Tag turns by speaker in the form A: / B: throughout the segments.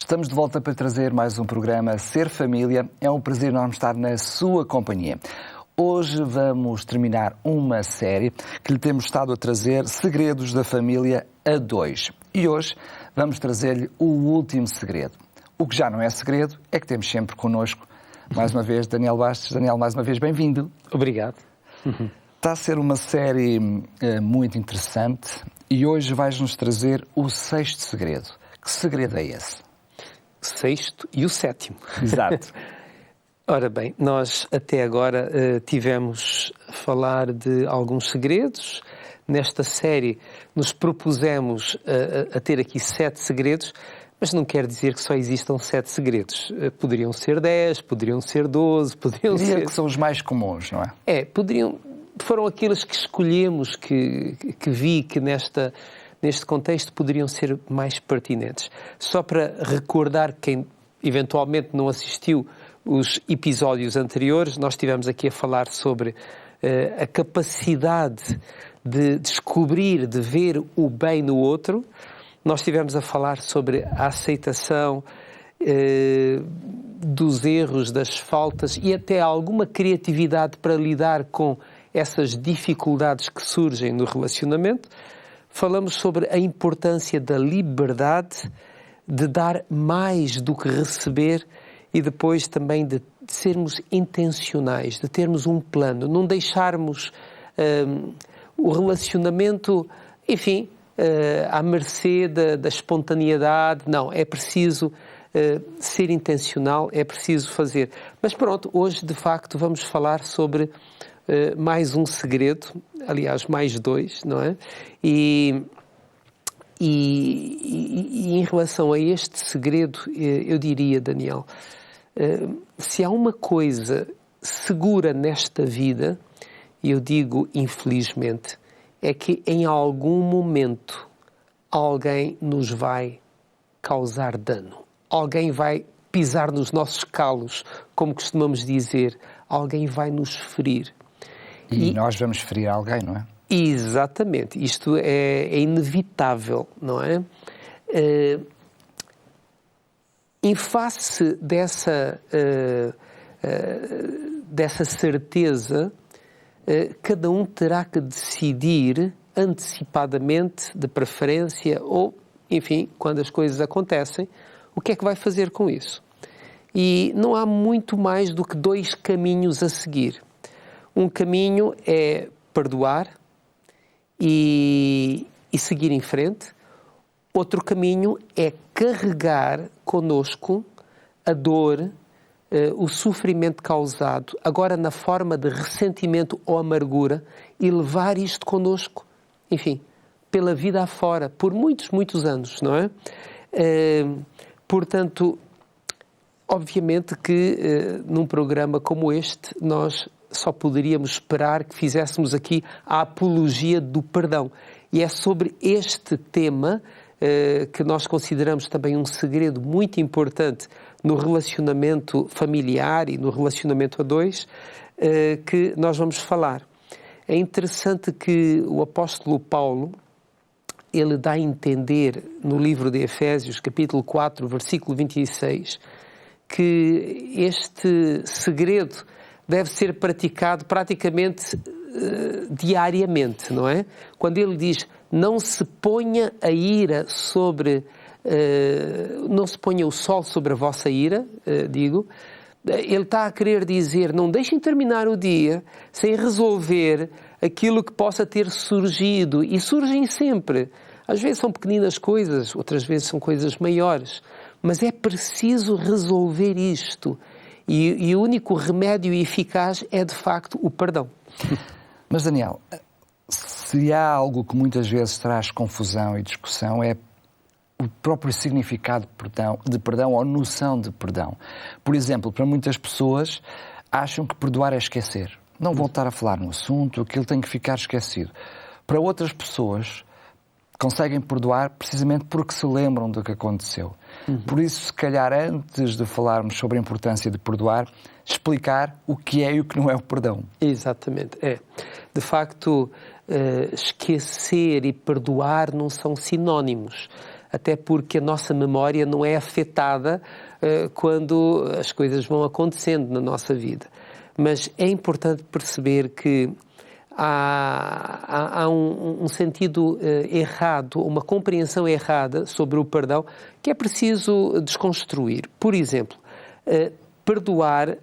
A: Estamos de volta para trazer mais um programa Ser Família. É um prazer enorme estar na sua companhia. Hoje vamos terminar uma série que lhe temos estado a trazer Segredos da Família a 2. E hoje vamos trazer-lhe o último segredo. O que já não é segredo é que temos sempre connosco, mais uma vez, Daniel Bastos. Daniel, mais uma vez, bem-vindo.
B: Obrigado.
A: Está a ser uma série muito interessante e hoje vais-nos trazer o 6º segredo. Que segredo é esse?
B: 6º e o 7º.
A: Exato.
B: Ora bem, nós até agora tivemos a falar de alguns segredos. Nesta série nos propusemos a ter aqui 7 segredos, mas não quer dizer que só existam 7 segredos. Poderiam ser 10, poderiam ser 12, poderiam ser...
A: que são os mais comuns, não é?
B: Foram aqueles que escolhemos, que vi que neste contexto poderiam ser mais pertinentes. Só para recordar quem eventualmente não assistiu os episódios anteriores, nós estivemos aqui a falar sobre a capacidade de descobrir, de ver o bem no outro. Nós estivemos a falar sobre a aceitação dos erros, das faltas e até alguma criatividade para lidar com essas dificuldades que surgem no relacionamento. Falamos sobre a importância da liberdade, de dar mais do que receber e depois também de sermos intencionais, de termos um plano, não deixarmos o relacionamento, enfim, à mercê da espontaneidade. Não, é preciso ser intencional, é preciso fazer. Mas pronto, hoje de facto vamos falar sobre mais um segredo, aliás, mais 2, não é? E em relação a este segredo, eu diria, Daniel, se há uma coisa segura nesta vida, e eu digo infelizmente, é que em algum momento alguém nos vai causar dano. Alguém vai pisar nos nossos calos, como costumamos dizer. Alguém vai nos ferir.
A: E nós vamos ferir alguém, não é?
B: Exatamente. Isto é inevitável, não é? Em face dessa certeza, cada um terá que decidir antecipadamente, de preferência, ou, enfim, quando as coisas acontecem, o que é que vai fazer com isso. E não há muito mais do que 2 caminhos a seguir. Um caminho é perdoar e seguir em frente. Outro caminho é carregar connosco a dor, o sofrimento causado, agora na forma de ressentimento ou amargura, e levar isto connosco, enfim, pela vida afora, por muitos, muitos anos, não é? Portanto, obviamente que num programa como este, nós só poderíamos esperar que fizéssemos aqui a apologia do perdão. E é sobre este tema que nós consideramos também um segredo muito importante no relacionamento familiar e no relacionamento a 2, que nós vamos falar. É interessante que o apóstolo Paulo, ele dá a entender no livro de Efésios, capítulo 4, versículo 26, que este segredo deve ser praticado praticamente diariamente, não é? Quando ele diz, não se ponha a ira sobre... não se ponha o sol sobre a vossa ira, ele está a querer dizer, não deixem terminar o dia sem resolver aquilo que possa ter surgido, e surgem sempre. Às vezes são pequeninas coisas, outras vezes são coisas maiores, mas é preciso resolver isto. E o único remédio eficaz é, de facto, o perdão.
A: Mas, Daniel, se há algo que muitas vezes traz confusão e discussão, é o próprio significado de perdão ou noção de perdão. Por exemplo, para muitas pessoas, acham que perdoar é esquecer. Não voltar a falar no assunto, aquilo tem que ficar esquecido. Para outras pessoas, conseguem perdoar precisamente porque se lembram do que aconteceu. Por isso, se calhar, antes de falarmos sobre a importância de perdoar, explicar o que é e o que não é o perdão.
B: Exatamente. De facto, esquecer e perdoar não são sinónimos. até porque a nossa memória não é afetada quando as coisas vão acontecendo na nossa vida. Mas é importante perceber que há um sentido errado, uma compreensão errada sobre o perdão que é preciso desconstruir. Por exemplo, perdoar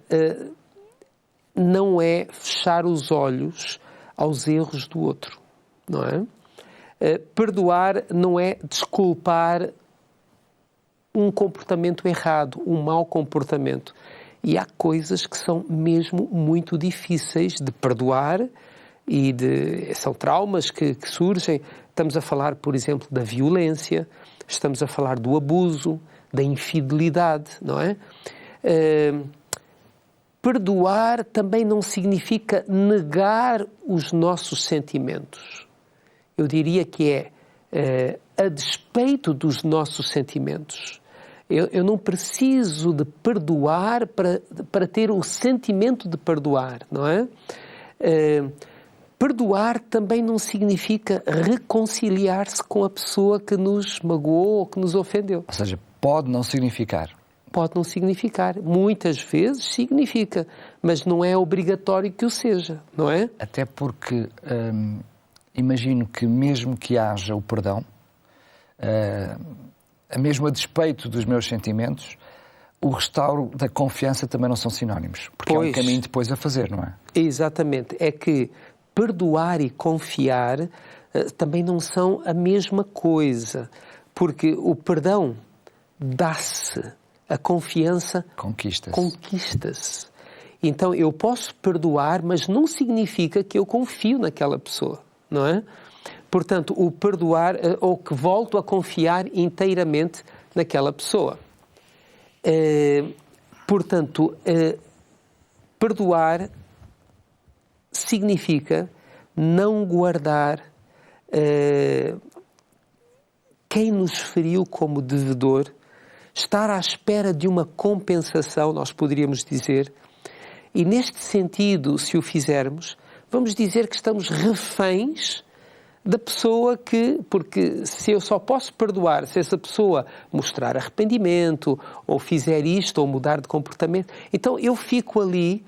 B: não é fechar os olhos aos erros do outro, não é? Perdoar não é desculpar um comportamento errado, um mau comportamento. E há coisas que são mesmo muito difíceis de perdoar e são traumas que surgem. Estamos a falar, por exemplo, da violência, estamos a falar do abuso, da infidelidade, não é? Perdoar também não significa negar os nossos sentimentos. Eu diria que é a despeito dos nossos sentimentos. Eu não preciso de perdoar para ter o sentimento de perdoar, não é? Perdoar também não significa reconciliar-se com a pessoa que nos magoou ou que nos ofendeu.
A: Ou seja, pode não significar.
B: Pode não significar. Muitas vezes significa, mas não é obrigatório que o seja, não é?
A: Até porque imagino que mesmo que haja o perdão, mesmo a despeito dos meus sentimentos, o restauro da confiança também não são sinónimos. Porque é um caminho depois a fazer, não é?
B: Exatamente. É que perdoar e confiar também não são a mesma coisa. Porque o perdão dá-se, a confiança conquista-se. Então eu posso perdoar, mas não significa que eu confio naquela pessoa, não é? Portanto, o perdoar, ou que volto a confiar inteiramente naquela pessoa. Portanto, perdoar significa não guardar quem nos feriu como devedor, estar à espera de uma compensação, nós poderíamos dizer, e neste sentido, se o fizermos, vamos dizer que estamos reféns da pessoa porque se eu só posso perdoar se essa pessoa mostrar arrependimento, ou fizer isto, ou mudar de comportamento, então eu fico ali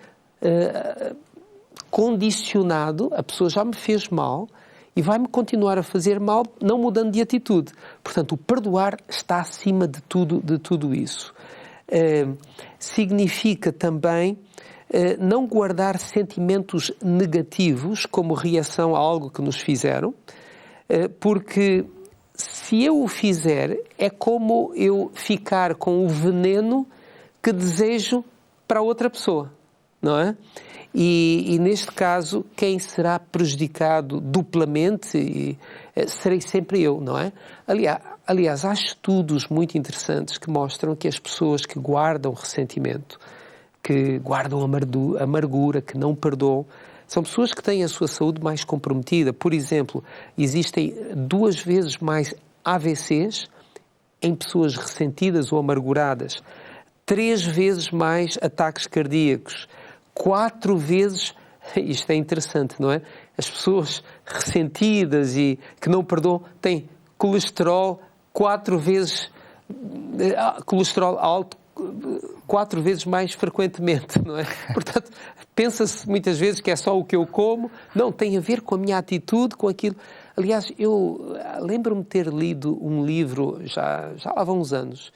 B: condicionado, a pessoa já me fez mal e vai-me continuar a fazer mal, não mudando de atitude. Portanto, o perdoar está acima de tudo isso. Significa também não guardar sentimentos negativos como reação a algo que nos fizeram, porque se eu o fizer, é como eu ficar com o veneno que desejo para outra pessoa, não é? E neste caso, quem será prejudicado duplamente serei sempre eu, não é? Aliás, há estudos muito interessantes que mostram que as pessoas que guardam ressentimento, que guardam amargura, que não perdoam, são pessoas que têm a sua saúde mais comprometida. Por exemplo, existem 2 vezes mais AVCs em pessoas ressentidas ou amarguradas, 3 vezes mais ataques cardíacos, 4 vezes, isto é interessante, não é? As pessoas ressentidas e que não perdoam têm colesterol 4 vezes, colesterol alto 4 vezes mais frequentemente, não é? Portanto, pensa-se muitas vezes que é só o que eu como. Não, tem a ver com a minha atitude, com aquilo. Aliás, eu lembro-me de ter lido um livro, já lá vão uns anos,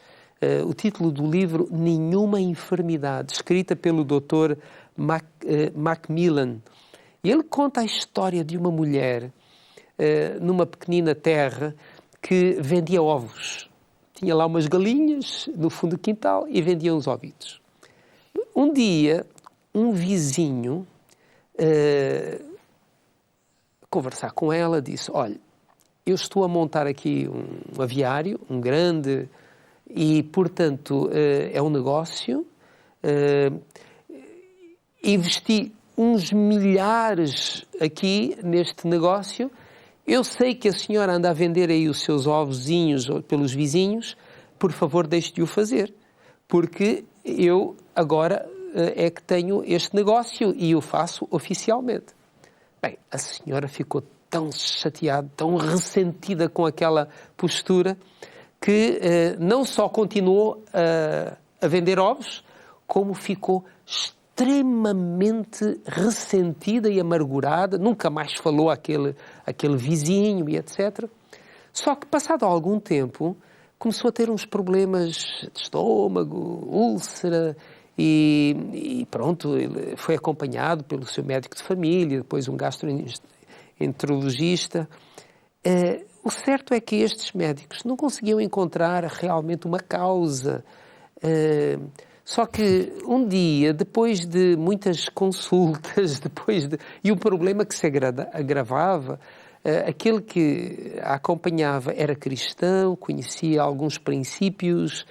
B: o título do livro Nenhuma Enfermidade, escrita pelo Dr. Macmillan. E ele conta a história de uma mulher numa pequenina terra que vendia ovos. Tinha lá umas galinhas no fundo do quintal e vendia uns ovitos. Um dia, um vizinho, conversar com ela, disse: olha, eu estou a montar aqui um aviário, um grande, e, portanto, é um negócio, investi uns milhares aqui neste negócio. Eu sei que a senhora anda a vender aí os seus ovozinhos pelos vizinhos, por favor deixe de o fazer, porque eu agora é que tenho este negócio e o faço oficialmente. Bem, a senhora ficou tão chateada, tão ressentida com aquela postura, que não só continuou a vender ovos, como ficou extremamente ressentida e amargurada, nunca mais falou àquele vizinho e etc. Só que, passado algum tempo, começou a ter uns problemas de estômago, úlcera, e pronto, ele foi acompanhado pelo seu médico de família, depois um gastroenterologista. O certo é que estes médicos não conseguiam encontrar realmente uma causa. Só que um dia, depois de muitas consultas, e um problema que se agravava, aquele que a acompanhava era cristão, conhecia alguns princípios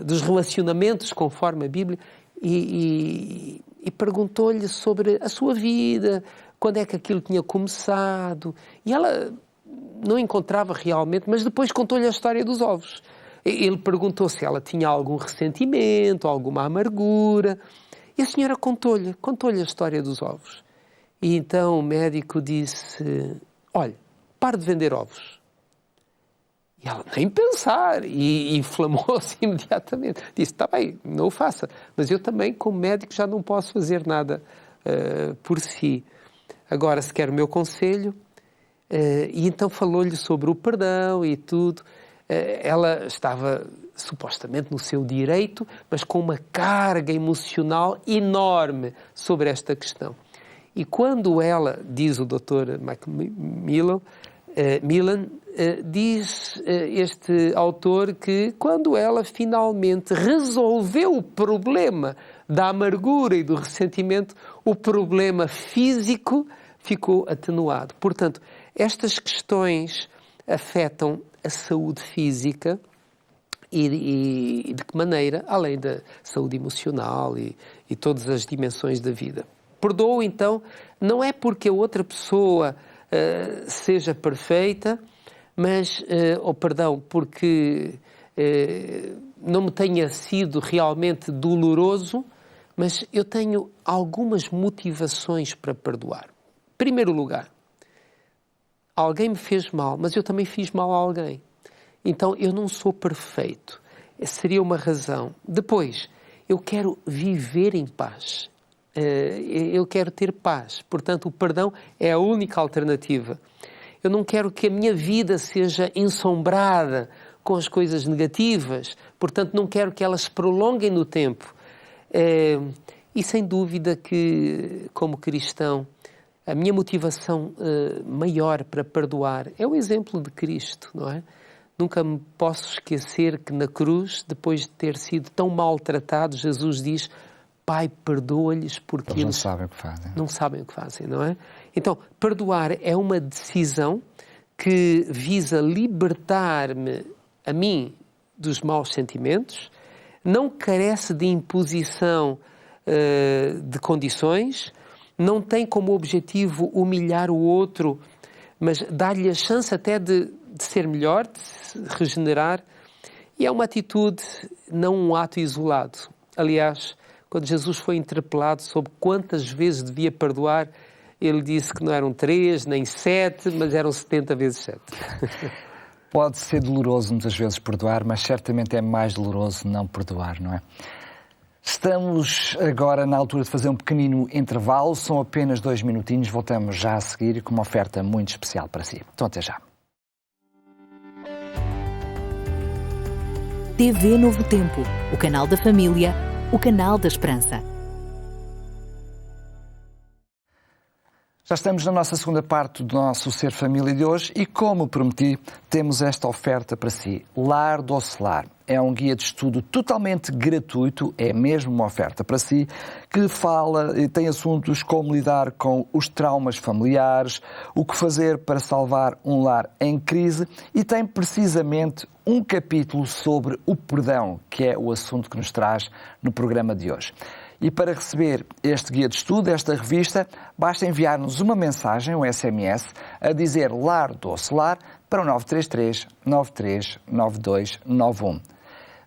B: dos relacionamentos conforme a Bíblia, e perguntou-lhe sobre a sua vida, quando é que aquilo tinha começado, e ela não encontrava realmente, mas depois contou-lhe a história dos ovos. Ele perguntou se ela tinha algum ressentimento, alguma amargura, e a senhora contou-lhe a história dos ovos. E então o médico disse: olha, pare de vender ovos. E ela, nem pensar, e inflamou-se imediatamente. Disse: está bem, não o faça, mas eu também, como médico, já não posso fazer nada por si. Agora, se quer o meu conselho... e então falou-lhe sobre o perdão e tudo. Ela estava supostamente no seu direito, mas com uma carga emocional enorme sobre esta questão. E quando ela, diz o Dr. Macmillan, diz este autor que quando ela finalmente resolveu o problema da amargura e do ressentimento, o problema físico ficou atenuado. Portanto, estas questões afetam a saúde física e de que maneira, além da saúde emocional e todas as dimensões da vida. Perdoo, então, não é porque a outra pessoa seja perfeita, mas, porque não me tenha sido realmente doloroso, mas eu tenho algumas motivações para perdoar. Em primeiro lugar, alguém me fez mal, mas eu também fiz mal a alguém. Então, eu não sou perfeito. Seria uma razão. Depois, eu quero viver em paz. Eu quero ter paz. Portanto, o perdão é a única alternativa. Eu não quero que a minha vida seja ensombrada com as coisas negativas. Portanto, não quero que elas se prolonguem no tempo. E sem dúvida que, como cristão, a minha motivação maior para perdoar é o exemplo de Cristo, não é? Nunca me posso esquecer que na cruz, depois de ter sido tão maltratado, Jesus diz: Pai, perdoa-lhes porque
A: eles não sabem o que fazem.
B: Não sabem o que fazem, não é? Então, perdoar é uma decisão que visa libertar-me, a mim, dos maus sentimentos, não carece de imposição de condições, não tem como objetivo humilhar o outro, mas dar-lhe a chance até de ser melhor, de se regenerar. E é uma atitude, não um ato isolado. Aliás, quando Jesus foi interpelado sobre quantas vezes devia perdoar, ele disse que não eram 3, nem 7, mas eram 70 vezes 7.
A: Pode ser doloroso muitas vezes perdoar, mas certamente é mais doloroso não perdoar, não é? Estamos agora na altura de fazer um pequenino intervalo, são apenas 2 minutinhos, voltamos já a seguir com uma oferta muito especial para si. Então até já.
C: TV Novo Tempo, o canal da família, o canal da esperança.
A: Já estamos na nossa segunda parte do nosso Ser Família de hoje e, como prometi, temos esta oferta para si. Lar Doce Lar. É um guia de estudo totalmente gratuito, é mesmo uma oferta para si, que fala e tem assuntos como lidar com os traumas familiares, o que fazer para salvar um lar em crise e tem precisamente um capítulo sobre o perdão, que é o assunto que nos traz no programa de hoje. E para receber este guia de estudo, esta revista, basta enviar-nos uma mensagem, um SMS, a dizer Lar Doce Lar para o 933 93 9291.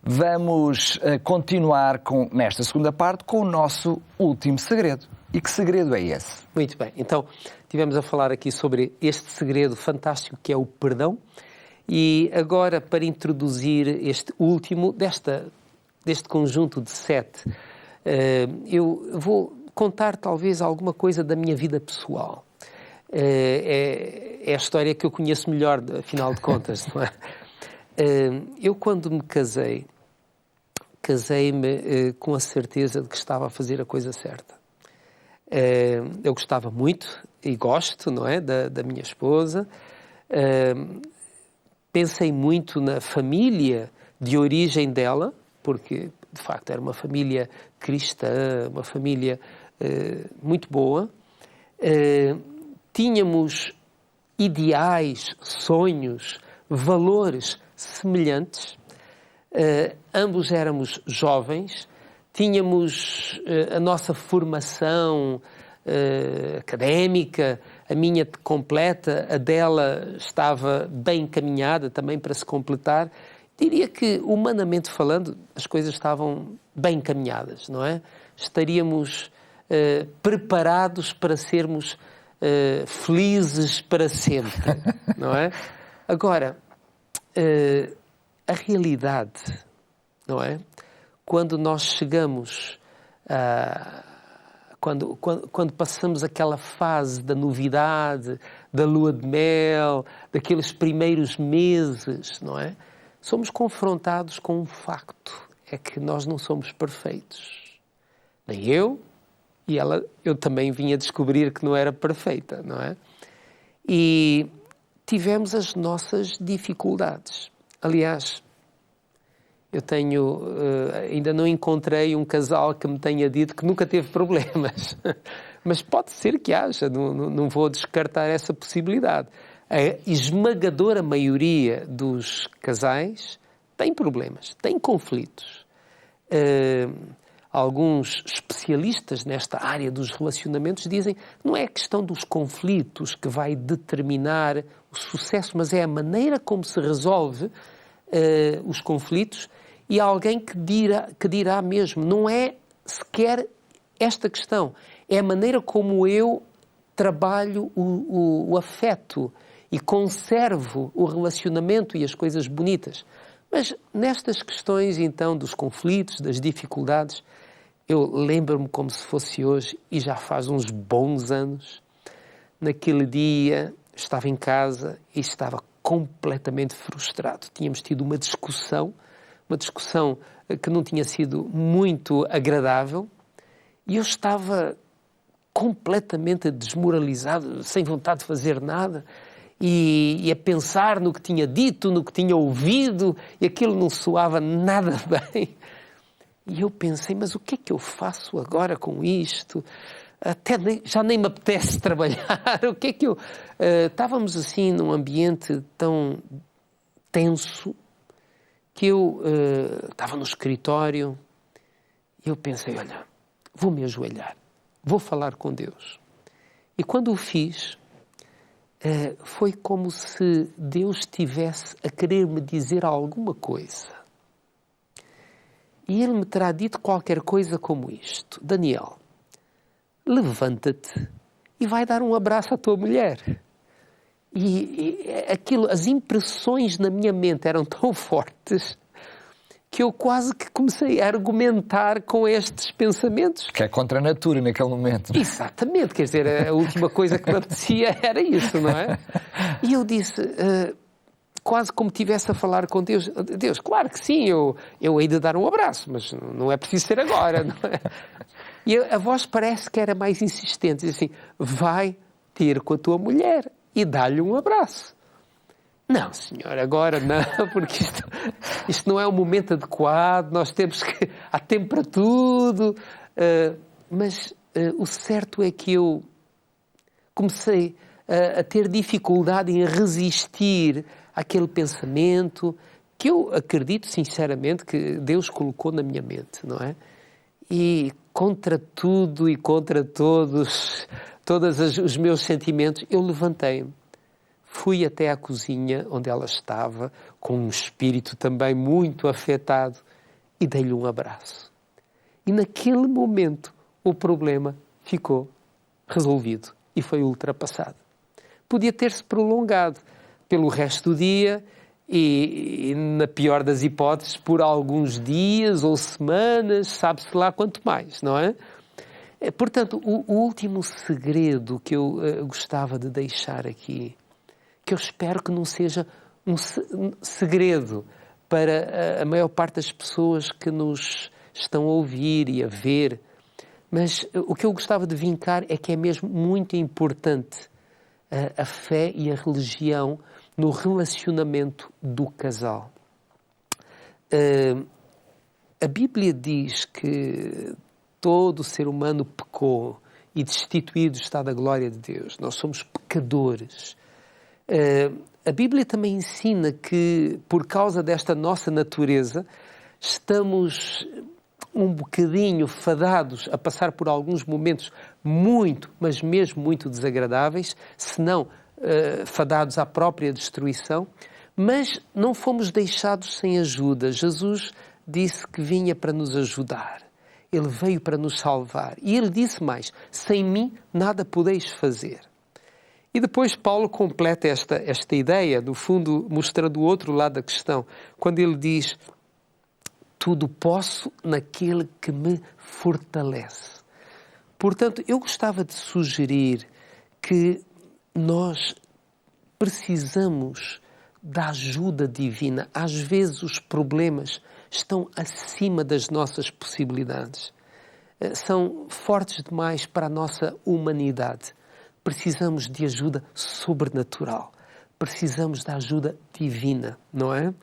A: Vamos continuar nesta segunda parte com o nosso último segredo. E que segredo é esse?
B: Muito bem. Então, tivemos a falar aqui sobre este segredo fantástico que é o perdão. E agora, para introduzir este último, deste conjunto de 7, eu vou contar talvez alguma coisa da minha vida pessoal. É a história que eu conheço melhor, afinal de contas. Não é? Eu, quando me casei-me com a certeza de que estava a fazer a coisa certa. Eu gostava muito, e gosto, não é, da minha esposa. Pensei muito na família de origem dela, porque, de facto, era uma família cristã, uma família muito boa. Tínhamos ideais, sonhos, valores semelhantes. Ambos éramos jovens, tínhamos a nossa formação académica, a minha completa, a dela estava bem encaminhada também para se completar. Diria que, humanamente falando, as coisas estavam bem encaminhadas, não é? Estaríamos preparados para sermos felizes para sempre, não é? Agora, a realidade, não é? Quando nós chegamos quando passamos aquela fase da novidade, da lua de mel, daqueles primeiros meses, não é? Somos confrontados com um facto, é que nós não somos perfeitos. Nem eu, e ela, eu também vim a descobrir que não era perfeita, não é? E tivemos as nossas dificuldades. Aliás, eu ainda não encontrei um casal que me tenha dito que nunca teve problemas. Mas pode ser que haja, não vou descartar essa possibilidade. A esmagadora maioria dos casais tem problemas, tem conflitos. Alguns especialistas nesta área dos relacionamentos dizem que não é a questão dos conflitos que vai determinar o sucesso, mas é a maneira como se resolve os conflitos. E há alguém que dirá mesmo, não é sequer esta questão, é a maneira como eu trabalho o afeto e conservo o relacionamento e as coisas bonitas. Mas nestas questões, então, dos conflitos, das dificuldades, eu lembro-me como se fosse hoje, e já faz uns bons anos, naquele dia estava em casa e estava completamente frustrado. Tínhamos tido uma discussão que não tinha sido muito agradável, e eu estava completamente desmoralizado, sem vontade de fazer nada, e a pensar no que tinha dito, no que tinha ouvido, e aquilo não soava nada bem. E eu pensei, mas o que é que eu faço agora com isto? Já nem me apetece trabalhar. O que é que eu... estávamos assim num ambiente tão tenso que eu estava no escritório e eu pensei, olha, vou me ajoelhar, vou falar com Deus. E quando o fiz, foi como se Deus estivesse a querer me dizer alguma coisa. E Ele me terá dito qualquer coisa como isto: Daniel, levanta-te e vai dar um abraço à tua mulher. E as impressões na minha mente eram tão fortes que eu quase que comecei a argumentar com estes pensamentos.
A: Que é contra a natura naquele momento.
B: Exatamente, quer dizer, a última coisa que me apetecia era isso, não é? E eu disse, quase como estivesse a falar com Deus, Deus, claro que sim, eu hei de dar um abraço, mas não é preciso ser agora, não é? E a voz parece que era mais insistente, diz assim, vai ter com a tua mulher e dá-lhe um abraço. Não, senhor, agora não, porque isto não é o momento adequado, nós temos que... Há tempo para tudo. Mas o certo é que eu comecei a ter dificuldade em resistir àquele pensamento que eu acredito sinceramente que Deus colocou na minha mente, não é? E contra tudo e contra todos os meus sentimentos, eu levantei-me. Fui até à cozinha onde ela estava, com um espírito também muito afetado, e dei-lhe um abraço. E naquele momento o problema ficou resolvido e foi ultrapassado. Podia ter-se prolongado pelo resto do dia e, na pior das hipóteses, por alguns dias ou semanas, sabe-se lá quanto mais, não é? Portanto, o último segredo que eu gostava de deixar aqui, que eu espero que não seja um segredo para a maior parte das pessoas que nos estão a ouvir e a ver, mas o que eu gostava de vincar é que é mesmo muito importante a fé e a religião no relacionamento do casal. A Bíblia diz que todo ser humano pecou e destituído está da glória de Deus. Nós somos pecadores. A Bíblia também ensina que, por causa desta nossa natureza, estamos um bocadinho fadados a passar por alguns momentos muito, mas mesmo muito desagradáveis, se não fadados à própria destruição, mas não fomos deixados sem ajuda. Jesus disse que vinha para nos ajudar. Ele veio para nos salvar. E ele disse mais, sem mim nada podeis fazer. E depois Paulo completa esta ideia, no fundo mostrando o outro lado da questão, quando ele diz, tudo posso naquele que me fortalece. Portanto, eu gostava de sugerir que nós precisamos da ajuda divina. Às vezes os problemas estão acima das nossas possibilidades. São fortes demais para a nossa humanidade. Precisamos de ajuda sobrenatural. Precisamos da ajuda divina, não é?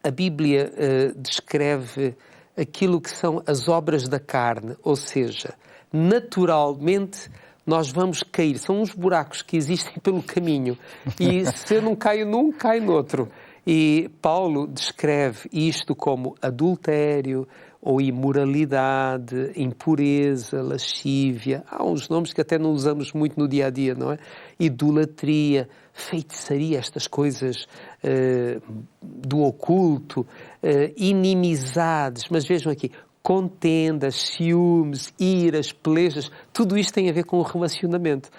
B: A Bíblia descreve aquilo que são as obras da carne, ou seja, naturalmente nós vamos cair. São uns buracos que existem pelo caminho e se eu não caio num, caio no outro. E Paulo descreve isto como adultério ou imoralidade, impureza, lascívia. Há uns nomes que até não usamos muito no dia a dia, não é? Idolatria, feitiçaria, estas coisas do oculto, inimizades. Mas vejam aqui, contendas, ciúmes, iras, pelejas, tudo isto tem a ver com o relacionamento.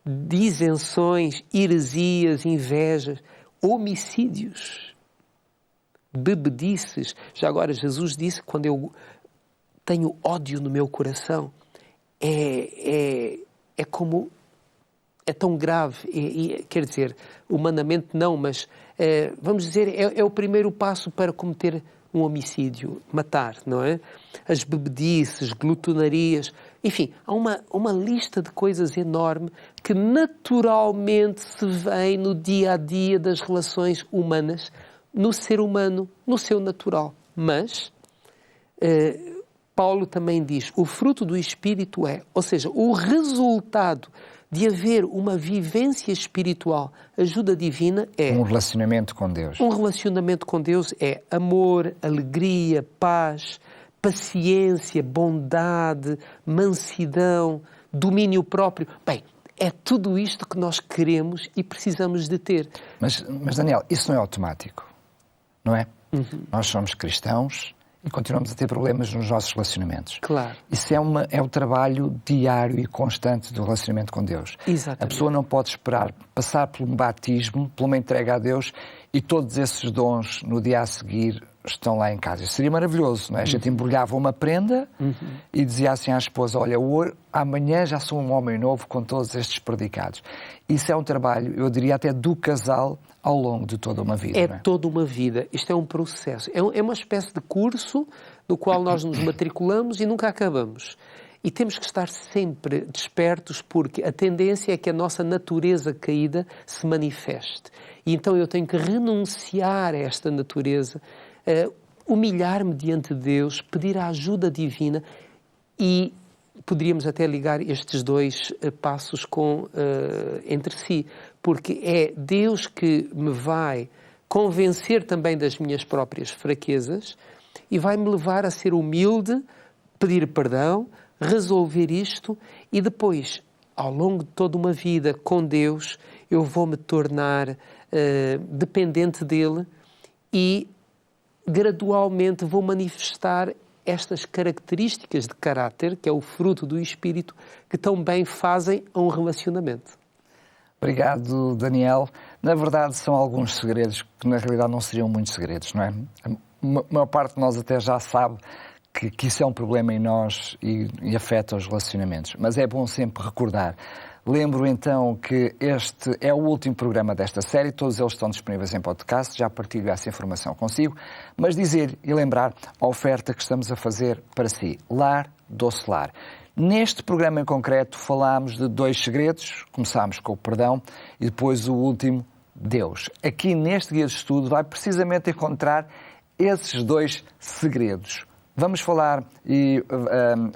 B: Disenções, heresias, invejas, homicídios, bebedices. Já agora Jesus disse que quando eu tenho ódio no meu coração, é como... é tão grave, quer dizer, humanamente não, mas vamos dizer, é o primeiro passo para cometer um homicídio, matar, não é? As bebedices, glutonarias, enfim, há uma lista de coisas enorme que naturalmente se vê no dia a dia das relações humanas, no ser humano, no seu natural. Mas Paulo também diz, o fruto do Espírito ou seja, o resultado de haver uma vivência espiritual, ajuda divina
A: um relacionamento com Deus.
B: Um relacionamento com Deus é amor, alegria, paz, paciência, bondade, mansidão, domínio próprio. Bem, é tudo isto que nós queremos e precisamos de ter.
A: Mas Daniel, isso não é automático, não é?
B: Uhum.
A: Nós somos cristãos e continuamos a ter problemas nos nossos relacionamentos.
B: Claro.
A: Isso é o trabalho diário e constante do relacionamento com Deus.
B: Exatamente.
A: A pessoa não pode esperar passar por um batismo, por uma entrega a Deus e todos esses dons no dia a seguir estão lá em casa. Isso seria maravilhoso, não é? A gente embrulhava uma prenda e dizia assim à esposa, olha, amanhã já sou um homem novo com todos estes predicados. Isso é um trabalho, eu diria até do casal, ao longo de toda uma vida.
B: É
A: não é?
B: toda uma vida. Isto é um processo. É uma espécie de curso no qual nós nos matriculamos e nunca acabamos. E temos que estar sempre despertos porque a tendência é que a nossa natureza caída se manifeste. E então eu tenho que renunciar a esta natureza, humilhar-me diante de Deus, pedir a ajuda divina e poderíamos até ligar estes dois passos entre si, porque é Deus que me vai convencer também das minhas próprias fraquezas e vai-me levar a ser humilde, pedir perdão, resolver isto e depois, ao longo de toda uma vida com Deus, eu vou me tornar dependente dele e gradualmente vou manifestar estas características de caráter, que é o fruto do Espírito, que tão bem fazem a um relacionamento.
A: Obrigado, Daniel. Na verdade, são alguns segredos que na realidade não seriam muitos segredos, não é? A maior parte de nós até já sabe que isso é um problema em nós e afeta os relacionamentos. Mas é bom sempre recordar. Lembro então que este é o último programa desta série, todos eles estão disponíveis em podcast, já partilho essa informação consigo, mas dizer e lembrar a oferta que estamos a fazer para si, Lar Doce Lar. Neste programa em concreto falámos de 2 segredos, começámos com o perdão e depois o último, Deus. Aqui neste guia de estudo vai precisamente encontrar esses 2 segredos. Vamos falar,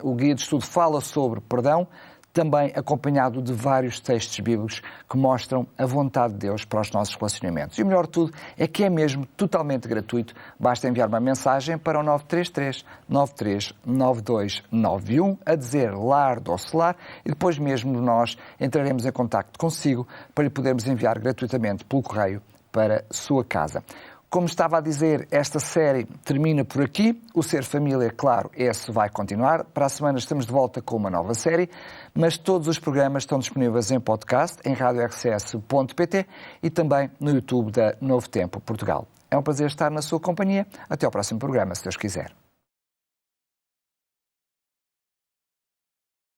A: o guia de estudo fala sobre perdão, também acompanhado de vários textos bíblicos que mostram a vontade de Deus para os nossos relacionamentos. E o melhor de tudo é que é mesmo totalmente gratuito. Basta enviar uma mensagem para o 933-939291 a dizer Lar Doce Lar e depois mesmo nós entraremos em contacto consigo para lhe podermos enviar gratuitamente pelo correio para a sua casa. Como estava a dizer, esta série termina por aqui. O Ser Família, claro, esse vai continuar. Para a semana estamos de volta com uma nova série, mas todos os programas estão disponíveis em podcast, em radiorcs.pt e também no YouTube da Novo Tempo Portugal. É um prazer estar na sua companhia. Até ao próximo programa, se Deus quiser.